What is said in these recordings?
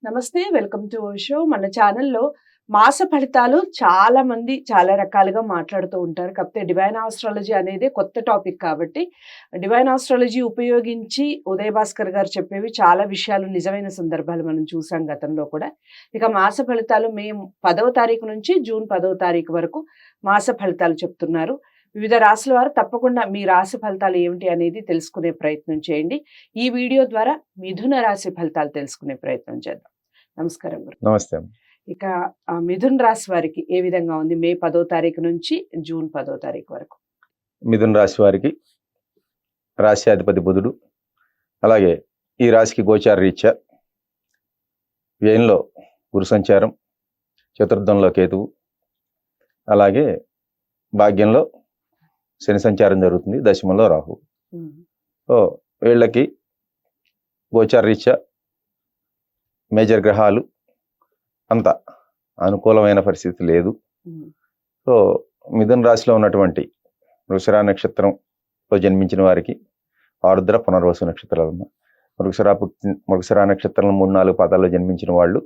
నమస్తే. Welcome to our show. మన ఛానల్‌లో మాస ఫలితాలు చాలా మంది చాలా రకాలుగా మాట్లాడుతూ ఉంటారు. కాకపోతే డివైన్ ఆస్ట్రాలజీ అనేదే కొత్త టాపిక్ కాబట్టి, డివైన్ ఆస్ట్రాలజీ ఉపయోగించి ఉదయ్ భాస్కర్ గారు చెప్పేవి చాలా విషయాలు నిజమైన సందర్భాలు మనం చూసాం గతంలో కూడా. ఇక మాస ఫలితాలు మే 10వ తారీఖు నుంచి జూన్ 10వ తారీఖు వరకు మాస ఫలితాలు చెప్తున్నారు. వివిధ రాశుల వారు తప్పకుండా మీ రాశి ఫలితాలు ఏమిటి అనేది తెలుసుకునే ప్రయత్నం చేయండి. ఈ వీడియో ద్వారా మిథున రాశి ఫలితాలు తెలుసుకునే ప్రయత్నం చేద్దాం. నమస్కారం గురు. నమస్తే. ఇక మిథున రాశి వారికి ఏ విధంగా ఉంది మే 10వ తారీఖు నుంచి జూన్ 10వ తారీఖు వరకు? మిథున రాశి వారికి రాశ్యాధిపతి బుధుడు, అలాగే ఈ రాశికి గోచార రీత్యా వ్యయంలో గురు సంచారం, చతుర్థంలో కేతువు, అలాగే భాగ్యంలో శని సంచారం జరుగుతుంది, దశమంలో రాహు. సో వీళ్ళకి గోచార రీత్యా మేజర్ గ్రహాలు అంత అనుకూలమైన పరిస్థితి లేదు. సో మిథున రాశిలో ఉన్నటువంటి వృషరా నక్షత్రంలో జన్మించిన వారికి ఆరుద్ర పునర్వసు నక్షత్రాలు, మృగశిరా నక్షత్రంలో 3-4 పాదాల్లో జన్మించిన వాళ్ళు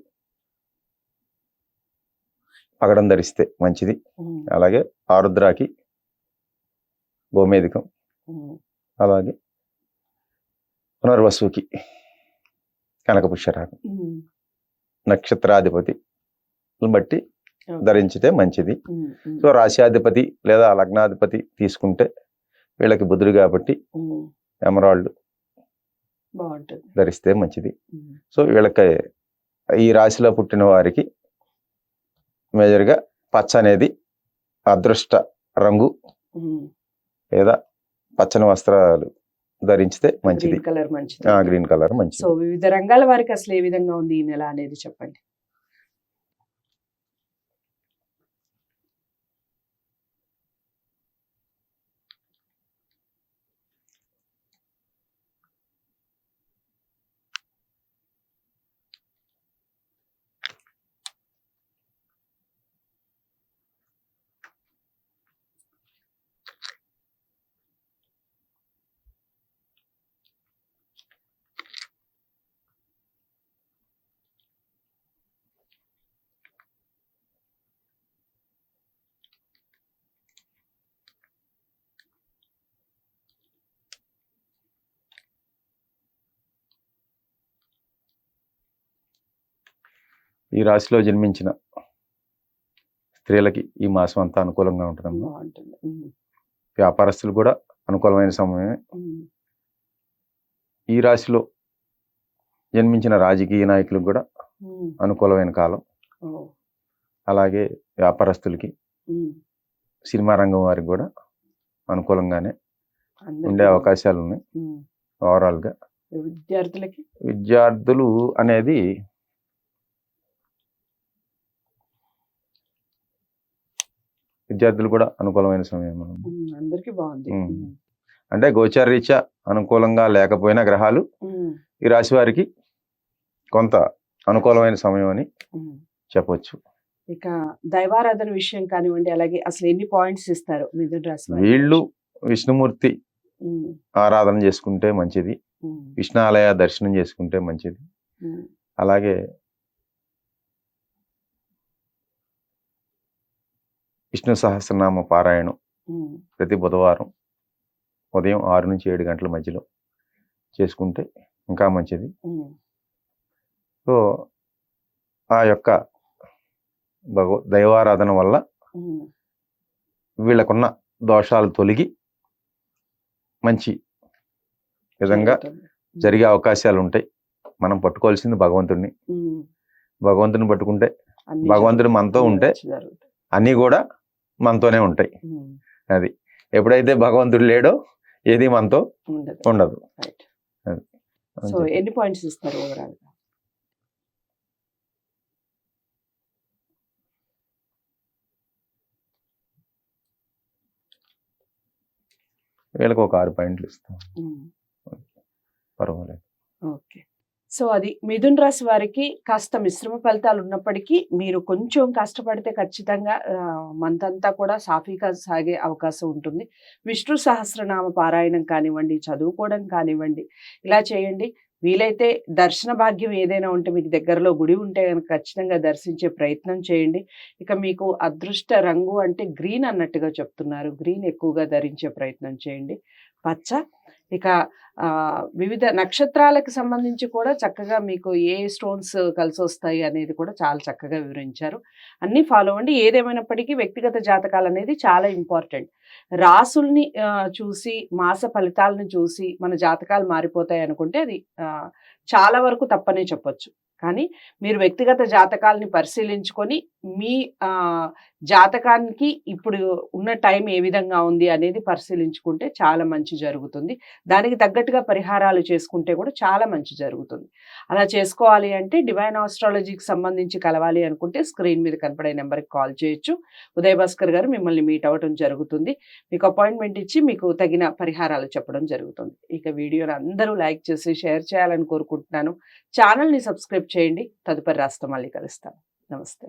పగడం ధరిస్తే మంచిది. అలాగే ఆరుద్రాకి గోమేధికం, అలాగే పునర్వసుకి కనకపుష్యరాగం నక్షత్రాధిపతి బట్టి ధరించితే మంచిది. సో రాశ్యాధిపతి లేదా లగ్నాధిపతి తీసుకుంటే వీళ్ళకి బుధుడు కాబట్టి ఎమరాల్డ్ ధరిస్తే మంచిది. సో వీళ్ళకి ఈ రాశిలో పుట్టిన వారికి మేజర్గా పచ్చ అనేది అదృష్ట రంగు లేదా పచ్చని వస్త్రాలు ధరించితే మంచిది. గ్రీన్ కలర్ మంచిది. సో వివిధ రంగాల వారికి అసలు ఏ విధంగా ఉంది ఈ నెల అనేది చెప్పండి. ఈ రాశిలో జన్మించిన స్త్రీలకి ఈ మాసం అంతా అనుకూలంగా ఉంటుంది. వ్యాపారస్తులు కూడా అనుకూలమైన సమయమే. ఈ రాశిలో జన్మించిన రాజకీయ నాయకులకు కూడా అనుకూలమైన కాలం. అలాగే వ్యాపారస్తులకి, సినిమా రంగం వారికి కూడా అనుకూలంగానే ఉండే అవకాశాలు ఉన్నాయి. ఓవరాల్గా విద్యార్థులు అనేది విద్యార్థులు కూడా అనుకూలమైన సమయం. అందరికీ బాగుంది. అంటే గోచార రీత్యా అనుకూలంగా లేకపోయినా గ్రహాలు ఈ రాశి వారికి కొంత అనుకూలమైన సమయం అని చెప్పవచ్చు. ఇక దైవారాధన విషయం కానివ్వండి, అలాగే అసలు ఎన్ని పాయింట్స్ ఇస్తారు మిథున రాశి? వీళ్ళు విష్ణుమూర్తి ఆరాధన చేసుకుంటే మంచిది, విష్ణాలయ దర్శనం చేసుకుంటే మంచిది. అలాగే విష్ణు సహస్రనామ పారాయణం ప్రతి బుధవారం ఉదయం 6 నుంచి 7 గంటల మధ్యలో చేసుకుంటే ఇంకా మంచిది. సో ఆ యొక్క దైవారాధన వల్ల వీళ్ళకున్న దోషాలు తొలగి మంచి విధంగా జరిగే అవకాశాలు ఉంటాయి. మనం పట్టుకోవాల్సింది భగవంతుడిని. భగవంతుని పట్టుకుంటే, భగవంతుడు మనతో ఉంటే అన్నీ కూడా మనతోనే ఉంటాయి. అది ఎప్పుడైతే భగవంతుడు లేడో ఏది మనతో ఉండదు. సో ఎన్ని పాయింట్స్ ఇస్తారు ఓవరాల్ గా? వీళ్ళకి ఒక 6 పాయింట్లు ఇస్తాం, పర్వాలేదు. ఓకే. సో అది మిథున రాశి వారికి కాస్త మిశ్రమ ఫలితాలు ఉన్నప్పటికీ మీరు కొంచెం కష్టపడితే ఖచ్చితంగా మంత్ అంతా కూడా సాఫీగా సాగే అవకాశం ఉంటుంది. విష్ణు సహస్రనామ పారాయణం కానివ్వండి, చదువుకోవడం కానివ్వండి, ఇలా చేయండి. వీలైతే దర్శన భాగ్యం ఏదైనా ఉంటే మీకు దగ్గరలో గుడి ఉంటే గనుక ఖచ్చితంగా దర్శించే ప్రయత్నం చేయండి. ఇక మీకు అదృష్ట రంగు అంటే గ్రీన్ అన్నట్టుగా చెప్తున్నారు. గ్రీన్ ఎక్కువగా ధరించే ప్రయత్నం చేయండి. పచ్చ ఇక వివిధ నక్షత్రాలకు సంబంధించి కూడా చక్కగా మీకు ఏ స్టోన్స్ కలిసొస్తాయి అనేది కూడా చాలా చక్కగా వివరించారు. అన్నీ ఫాలో అవ్వండి. ఏదేమైనప్పటికీ వ్యక్తిగత జాతకాలనేది చాలా ఇంపార్టెంట్. రాసుల్ని చూసి, మాస ఫలితాలను చూసి మన జాతకాలు మారిపోతాయనుకుంటే అది చాలా వరకు తప్పనే చెప్పొచ్చు. కానీ మీరు వ్యక్తిగత జాతకాలని పరిశీలించుకొని మీ జాతకానికి ఇప్పుడు ఉన్న టైం ఏ విధంగా ఉంది అనేది పరిశీలించుకుంటే చాలా మంచి జరుగుతుంది. దానికి తగ్గట్టుగా పరిహారాలు చేసుకుంటే కూడా చాలా మంచి జరుగుతుంది. అలా చేసుకోవాలి అంటే డివైన్ ఆస్ట్రాలజీకి సంబంధించి కలవాలి అనుకుంటే స్క్రీన్ మీద కనపడే నెంబర్కి కాల్ చేయొచ్చు. ఉదయ్ భాస్కర్ గారు మిమ్మల్ని మీట్ అవ్వడం జరుగుతుంది. మీకు అపాయింట్మెంట్ ఇచ్చి మీకు తగిన పరిహారాలు చెప్పడం జరుగుతుంది. ఇక వీడియోని అందరూ లైక్ చేసి షేర్ చేయాలని కోరుకుంటున్నాను. ఛానల్ని సబ్స్క్రైబ్ చేయండి. తదుపరి రాష్ట్రం మళ్ళీ కలుస్తాను. నమస్తే.